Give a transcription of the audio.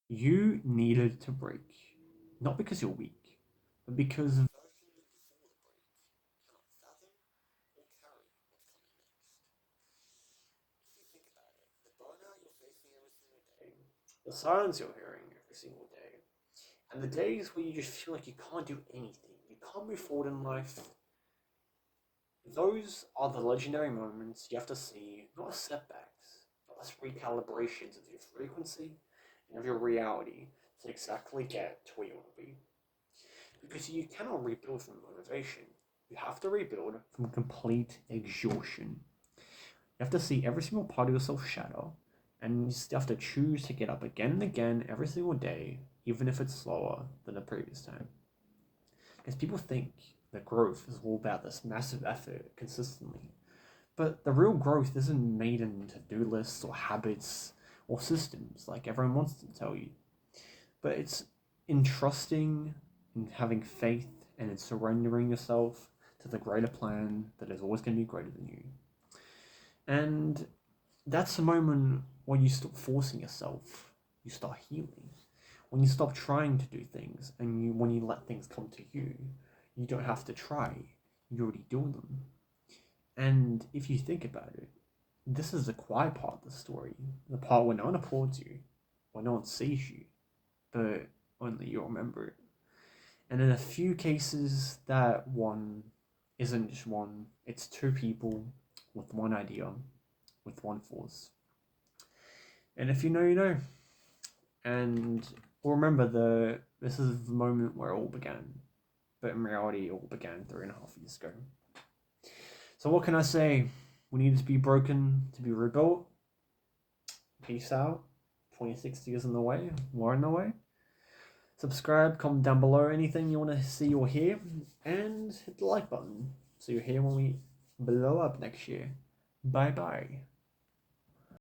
You needed to break, not because you're weak, but because of the silence you're hearing every single day, and the days where you just feel like you can't do anything, you can't move forward in life. Those are the legendary moments you have to see, not as setbacks, but as recalibrations of your frequency and of your reality to exactly get to where you want to be. Because you cannot rebuild from motivation. You have to rebuild from complete exhaustion. You have to see every single part of yourself shatter, and you still have to choose to get up again and again every single day, even if it's slower than the previous time. Because people think that growth is all about this massive effort consistently, but the real growth isn't made in to-do lists or habits or systems like everyone wants to tell you, but it's in trusting, in having faith, and in surrendering yourself to the greater plan that is always going to be greater than you. And that's the moment when you stop forcing yourself, you start healing. When you stop trying to do things and when you let things come to you, you don't have to try, you already do them. And if you think about it, this is the quiet part of the story, the part where no one applauds you, where no one sees you, but only you remember it. And in a few cases, that one isn't just one, it's two people with one idea, with one force. And if you know, you know. And remember, this is the moment where it all began. But in reality, it all began 3.5 years ago. So what can I say? We need to be broken to be rebuilt. Peace out. 2060 is in the way. More in the way. Subscribe, comment down below anything you want to see or hear, and hit the like button so you're here when we blow up next year. Bye bye.